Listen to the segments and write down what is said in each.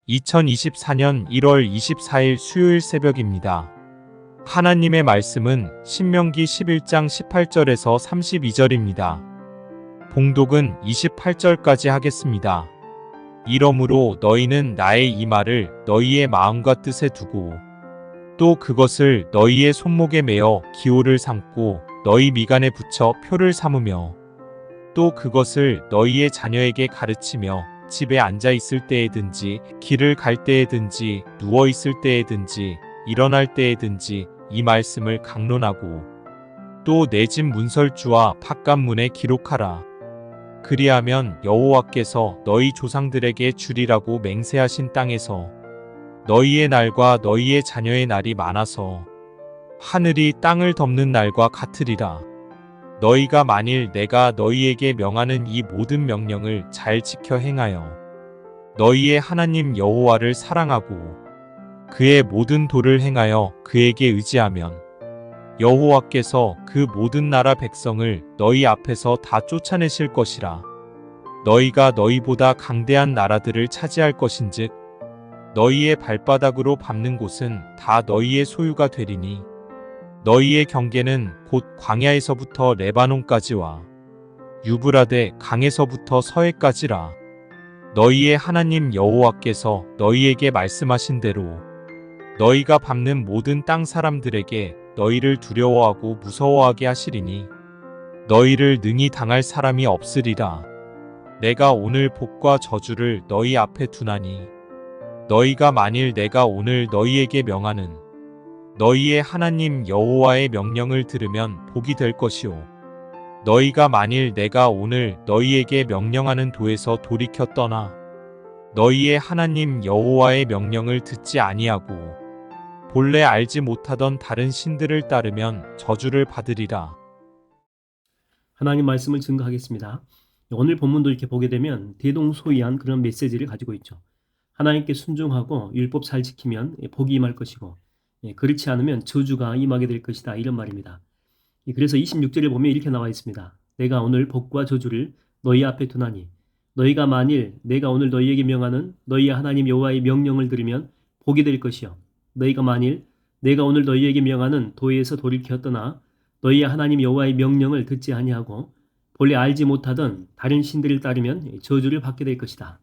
2024년 1월 24일 수요일 새벽입니다. 하나님의 말씀은 신명기 11장 18절에서 32절입니다. 봉독은 28절까지 하겠습니다. 이러므로 너희는 나의 이 말을 너희의 마음과 뜻에 두고 또 그것을 너희의 손목에 매어 기호를 삼고 너희 미간에 붙여 표를 삼으며 또 그것을 너희의 자녀에게 가르치며 집에 앉아 있을 때에든지 길을 갈 때에든지 누워 있을 때에든지 일어날 때에든지 이 말씀을 강론하고 또 내 집 문설주와 바깥문에 기록하라. 그리하면 여호와께서 너희 조상들에게 주리라고 맹세하신 땅에서 너희의 날과 너희의 자녀의 날이 많아서 하늘이 땅을 덮는 날과 같으리라. 너희가 만일 내가 너희에게 명하는 이 모든 명령을 잘 지켜 행하여 너희의 하나님 여호와를 사랑하고 그의 모든 도를 행하여 그에게 의지하면 여호와께서 그 모든 나라 백성을 너희 앞에서 다 쫓아내실 것이라. 너희가 너희보다 강대한 나라들을 차지할 것인즉 너희의 발바닥으로 밟는 곳은 다 너희의 소유가 되리니 너희의 경계는 곧 광야에서부터 레바논까지와 유브라데 강에서부터 서해까지라. 너희의 하나님 여호와께서 너희에게 말씀하신 대로 너희가 밟는 모든 땅 사람들에게 너희를 두려워하고 무서워하게 하시리니 너희를 능히 당할 사람이 없으리라. 내가 오늘 복과 저주를 너희 앞에 두나니 너희가 만일 내가 오늘 너희에게 명하는 너희의 하나님 여호와의 명령을 들으면 복이 될 것이요 너희가 만일 내가 오늘 너희에게 명령하는 도에서 돌이켜 떠나 너희의 하나님 여호와의 명령을 듣지 아니하고 본래 알지 못하던 다른 신들을 따르면 저주를 받으리라. 하나님 말씀을 증거하겠습니다. 오늘 본문도 이렇게 보게 되면 대동소이한 그런 메시지를 가지고 있죠. 하나님께 순종하고 율법 잘 지키면 복이 임할 것이고 그렇지 않으면 저주가 임하게 될 것이다, 이런 말입니다. 그래서 26절에 보면 이렇게 나와 있습니다. 내가 오늘 복과 저주를 너희 앞에 두나니 너희가 만일 내가 오늘 너희에게 명하는 너희의 하나님 여호와의 명령을 들으면 복이 될 것이요 너희가 만일 내가 오늘 너희에게 명하는 도에서 돌이켜 떠나 너희의 하나님 여호와의 명령을 듣지 아니하고 본래 알지 못하던 다른 신들을 따르면 저주를 받게 될 것이다.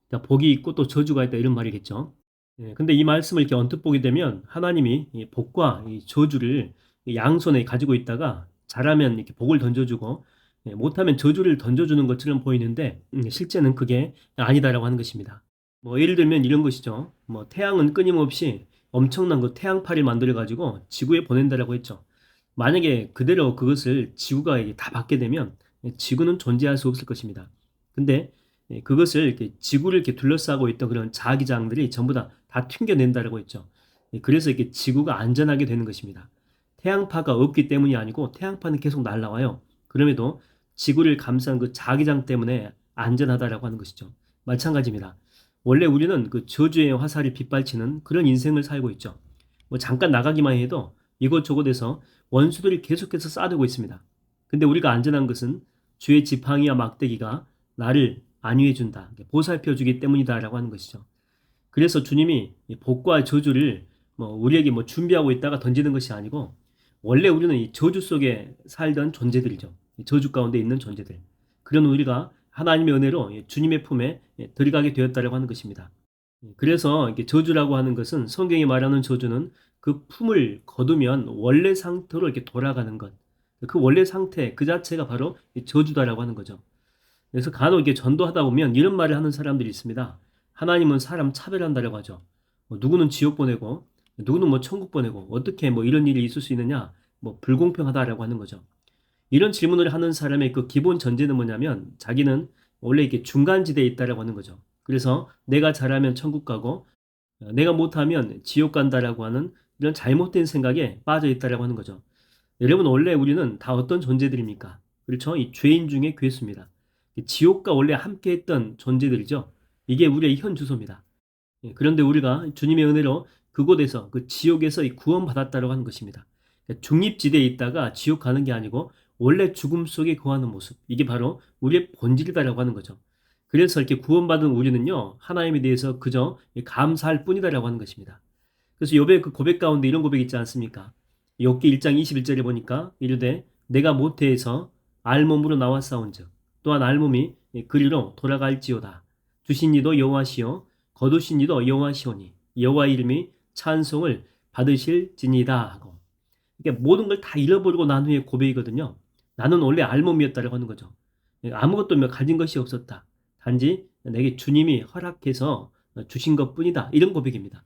그러니까 복이 있고 또 저주가 있다, 이런 말이겠죠. 근데 이 말씀을 이렇게 언뜻 보게 되면 하나님이 이 복과 이 저주를 양손에 가지고 있다가 잘하면 이렇게 복을 던져주고 못하면 저주를 던져주는 것처럼 보이는데 실제는 그게 아니다라고 하는 것입니다. 뭐 예를 들면 이런 것이죠. 뭐 태양은 끊임없이 엄청난 그 태양파를 만들어 가지고 지구에 보낸다라고 했죠. 만약에 그대로 그것을 지구가 다 받게 되면 지구는 존재할 수 없을 것입니다. 근데 그것을 이렇게 지구를 이렇게 둘러싸고 있던 그런 자기장들이 전부 다 튕겨낸다라고 했죠. 그래서 이렇게 지구가 안전하게 되는 것입니다. 태양파가 없기 때문이 아니고 태양파는 계속 날아와요. 그럼에도 지구를 감싼 그 자기장 때문에 안전하다라고 하는 것이죠. 마찬가지입니다. 원래 우리는 그 저주의 화살이 빗발치는 그런 인생을 살고 있죠. 뭐 잠깐 나가기만 해도 이곳저곳에서 원수들이 계속해서 쏴대고 있습니다. 근데 우리가 안전한 것은 주의 지팡이와 막대기가 나를 안위해준다, 보살펴주기 때문이다라고 하는 것이죠. 그래서 주님이 복과 저주를 우리에게 준비하고 있다가 던지는 것이 아니고 원래 우리는 이 저주 속에 살던 존재들이죠. 저주 가운데 있는 존재들. 그런 우리가 하나님의 은혜로 주님의 품에 들어가게 되었다라고 하는 것입니다. 그래서 저주라고 하는 것은, 성경이 말하는 저주는 그 품을 거두면 원래 상태로 이렇게 돌아가는 것. 그 원래 상태 그 자체가 바로 저주다라고 하는 거죠. 그래서 간혹 이렇게 전도하다 보면 이런 말을 하는 사람들이 있습니다. 하나님은 사람 차별한다라고 하죠. 누구는 지옥 보내고 누구는 천국 보내고 어떻게 이런 일이 있을 수 있느냐, 불공평하다라고 하는 거죠. 이런 질문을 하는 사람의 그 기본 전제는 뭐냐면 자기는 원래 이렇게 중간지대에 있다라고 하는 거죠. 그래서 내가 잘하면 천국 가고 내가 못하면 지옥 간다라고 하는 이런 잘못된 생각에 빠져 있다라고 하는 거죠. 여러분, 원래 우리는 다 어떤 존재들입니까? 그렇죠? 이 죄인 중에 괴수입니다. 지옥과 원래 함께 했던 존재들이죠. 이게 우리의 현 주소입니다. 그런데 우리가 주님의 은혜로 그곳에서, 그 지옥에서 구원받았다고 하는 것입니다. 중립지대에 있다가 지옥 가는 게 아니고 원래 죽음 속에 거하는 모습, 이게 바로 우리의 본질이다라고 하는 거죠. 그래서 이렇게 구원받은 우리는요, 하나님에 대해서 그저 감사할 뿐이다라고 하는 것입니다. 그래서 욥의 그 고백 가운데 이런 고백 있지 않습니까? 욥기 1장 21절에 보니까 이르되 내가 모태에서 알몸으로 나왔사온즉 또한 알몸이 그리로 돌아갈지어다. 주신 이도 여호와시요 거두신 이도 여호와시오니 여호와 이름이 찬송을 받으실지니이다 하고, 이게 모든 걸 다 잃어버리고 난 후에 고백이거든요. 나는 원래 알몸이었다라고 하는 거죠. 아무것도 가진 것이 없었다. 단지 내게 주님이 허락해서 주신 것뿐이다. 이런 고백입니다.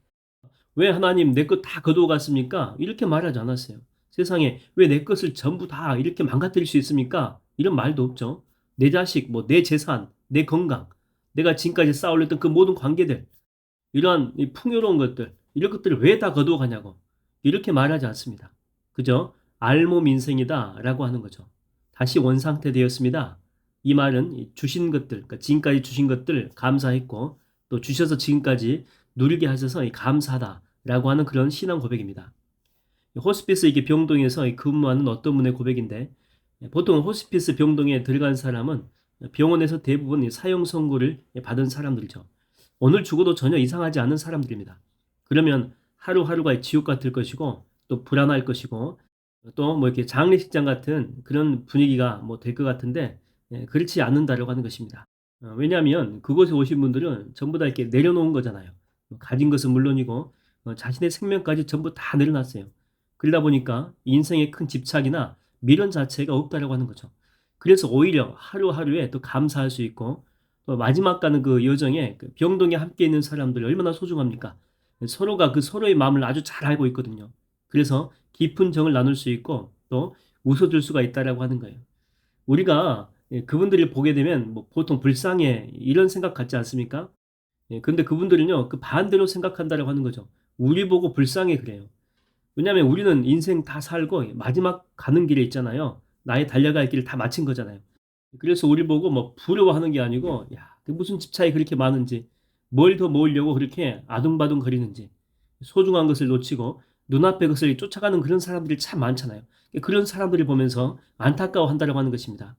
왜 하나님 내 것 다 거두어 갔습니까? 이렇게 말하지 않았어요. 세상에 왜 내 것을 전부 다 이렇게 망가뜨릴 수 있습니까? 이런 말도 없죠. 내 자식, 내 재산, 내 건강, 내가 지금까지 쌓아올렸던 그 모든 관계들, 이러한 이 풍요로운 것들, 이런 것들을 왜 다 거두어 가냐고 이렇게 말하지 않습니다. 그저 알몸 인생이다라고 하는 거죠. 다시 원상태 되었습니다. 이 말은 주신 것들, 그러니까 지금까지 주신 것들 감사했고 또 주셔서 지금까지 누리게 하셔서 감사하다라고 하는 그런 신앙 고백입니다. 호스피스 이게 병동에서 근무하는 어떤 분의 고백인데, 보통 호스피스 병동에 들어간 사람은 병원에서 대부분 사형 선고를 받은 사람들이죠. 오늘 죽어도 전혀 이상하지 않은 사람들입니다. 그러면 하루하루가 지옥 같을 것이고 또 불안할 것이고 또 이렇게 장례식장 같은 그런 분위기가 될 것 같은데, 그렇지 않는다라고 하는 것입니다. 왜냐하면 그곳에 오신 분들은 전부 다 이렇게 내려놓은 거잖아요. 가진 것은 물론이고 자신의 생명까지 전부 다 내려놨어요. 그러다 보니까 인생의 큰 집착이나 미련 자체가 없다라고 하는 거죠. 그래서 오히려 하루하루에 또 감사할 수 있고, 또 마지막 가는 그 여정에 그 병동에 함께 있는 사람들 얼마나 소중합니까? 서로가 그 서로의 마음을 아주 잘 알고 있거든요. 그래서 깊은 정을 나눌 수 있고 또 웃어줄 수가 있다라고 하는 거예요. 우리가 그분들을 보게 되면 보통 불쌍해 이런 생각 갖지 않습니까? 근데 그분들은요, 그 반대로 생각한다라고 하는 거죠. 우리 보고 불쌍해 그래요. 왜냐하면 우리는 인생 다 살고 마지막 가는 길에 있잖아요. 나의 달려갈 길을 다 마친 거잖아요. 그래서 우리 보고 부러워하는 게 아니고, 야, 그 무슨 집 차이 그렇게 많은지, 뭘 더 모으려고 그렇게 아둥바둥 거리는지, 소중한 것을 놓치고 눈앞의 것을 쫓아가는 그런 사람들이 참 많잖아요. 그런 사람들을 보면서 안타까워한다라고 하는 것입니다.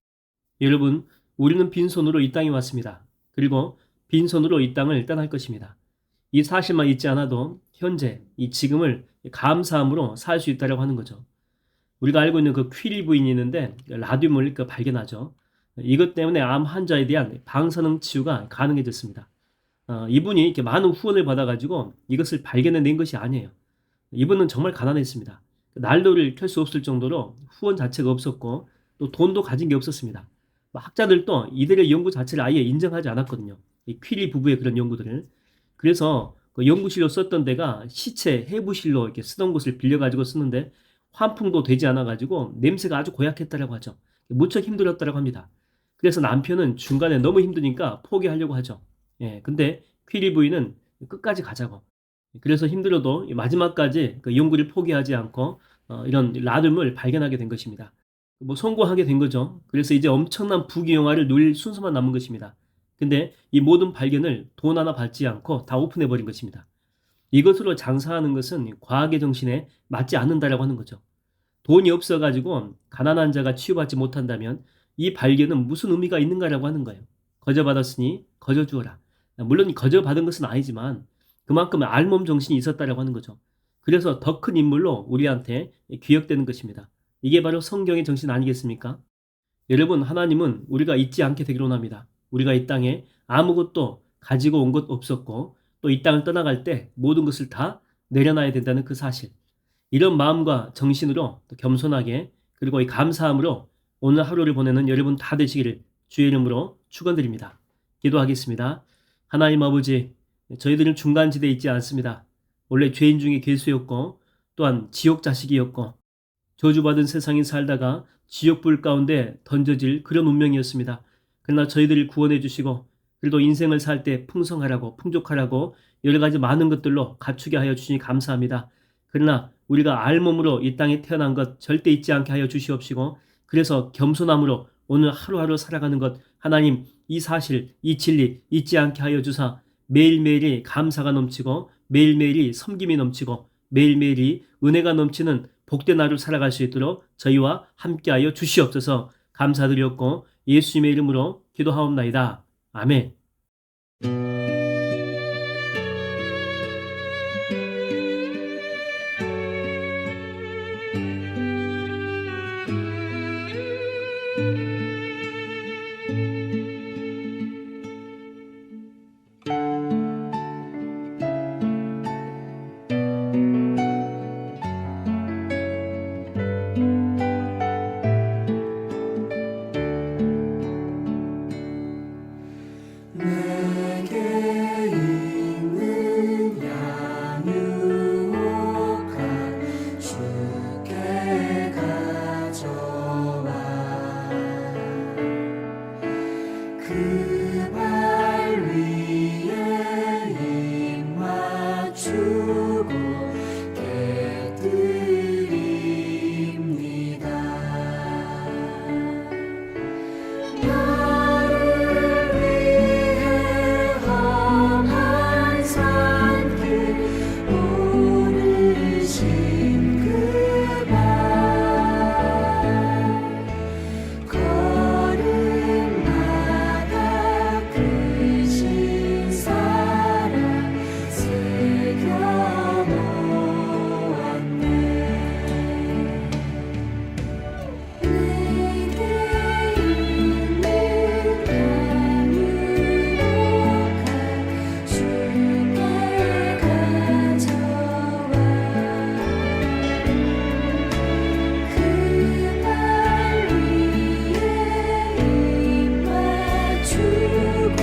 여러분, 우리는 빈손으로 이 땅에 왔습니다. 그리고 빈손으로 이 땅을 떠날 것입니다. 이 사실만 잊지 않아도 현재 이 지금을 감사함으로 살 수 있다고 하는 거죠. 우리가 알고 있는 그 퀴리 부인이 있는데 라듐을 발견하죠. 이것 때문에 암 환자에 대한 방사능 치유가 가능해졌습니다. 이분이 이렇게 많은 후원을 받아가지고 이것을 발견해낸 것이 아니에요. 이분은 정말 가난했습니다. 난로를 켤 수 없을 정도로 후원 자체가 없었고 또 돈도 가진 게 없었습니다. 학자들도 이들의 연구 자체를 아예 인정하지 않았거든요. 이 퀴리 부부의 그런 연구들을. 그래서 그 연구실로 썼던 데가 시체 해부실로 이렇게 쓰던 곳을 빌려가지고 쓰는데 환풍도 되지 않아가지고 냄새가 아주 고약했다라고 하죠. 무척 힘들었다라고 합니다. 그래서 남편은 중간에 너무 힘드니까 포기하려고 하죠. 근데 퀴리 부인은 끝까지 가자고. 그래서 힘들어도 마지막까지 그 연구를 포기하지 않고 이런 라듐을 발견하게 된 것입니다. 성공하게 된 거죠. 그래서 이제 엄청난 부귀영화를 누릴 순서만 남은 것입니다. 근데 이 모든 발견을 돈 하나 받지 않고 다 오픈해버린 것입니다. 이것으로 장사하는 것은 과학의 정신에 맞지 않는다라고 하는 거죠. 돈이 없어가지고 가난한 자가 치유받지 못한다면 이 발견은 무슨 의미가 있는가라고 하는 거예요. 거저 받았으니 거저 주어라. 물론 거저 받은 것은 아니지만 그만큼 알몸 정신이 있었다라고 하는 거죠. 그래서 더 큰 인물로 우리한테 기억되는 것입니다. 이게 바로 성경의 정신 아니겠습니까? 여러분, 하나님은 우리가 잊지 않게 되기로 합니다. 우리가 이 땅에 아무것도 가지고 온 것 없었고 또 이 땅을 떠나갈 때 모든 것을 다 내려놔야 된다는 그 사실. 이런 마음과 정신으로 또 겸손하게 그리고 이 감사함으로 오늘 하루를 보내는 여러분 다 되시기를 주의 이름으로 축원드립니다. 기도하겠습니다. 하나님 아버지, 저희들은 중간지대에 있지 않습니다. 원래 죄인 중에 괴수였고 또한 지옥 자식이었고 저주받은 세상에 살다가 지옥불 가운데 던져질 그런 운명이었습니다. 그러나 저희들을 구원해 주시고 그래도 인생을 살 때 풍성하라고 풍족하라고 여러 가지 많은 것들로 갖추게 하여 주시니 감사합니다. 그러나 우리가 알몸으로 이 땅에 태어난 것 절대 잊지 않게 하여 주시옵시고 그래서 겸손함으로 오늘 하루하루 살아가는 것 하나님 이 사실 이 진리 잊지 않게 하여 주사 매일매일이 감사가 넘치고 매일매일이 섬김이 넘치고 매일매일이 은혜가 넘치는 복된 하루 살아갈 수 있도록 저희와 함께하여 주시옵소서. 감사드렸고 예수님의 이름으로 기도하옵나이다. 아멘. 내게 있는 양육한 주께 가져와 그 발 위에 입 맞추고 깨뜨립니다. 나를 위해 험한 산길 오르신 그 발 걸음마다 크신 사랑 새겨놓았네. 내게 있는 양육한 주께 가져와 그 발 위에 입 맞추고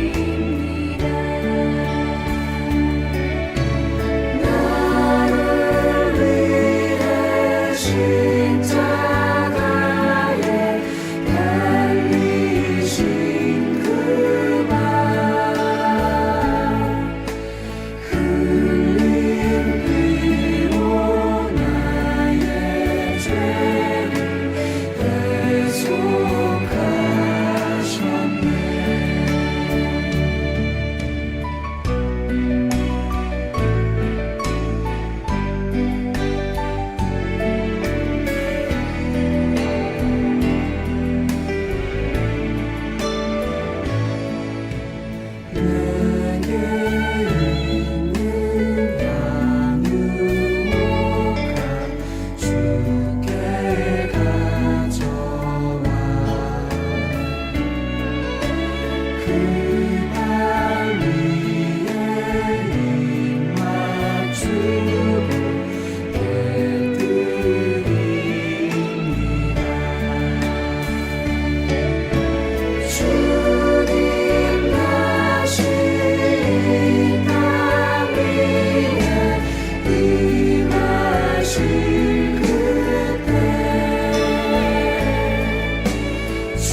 깨뜨립니다. 나를 위해 십자가에 달리신 그 발 흘린 피로 나의 죄를 대속하셨네. 내게 있는 양육한 주께 가져와 그 발 위에 입 맞추고 깨뜨립니다. 주님 다시 이 땅 위에 임하실 그때 주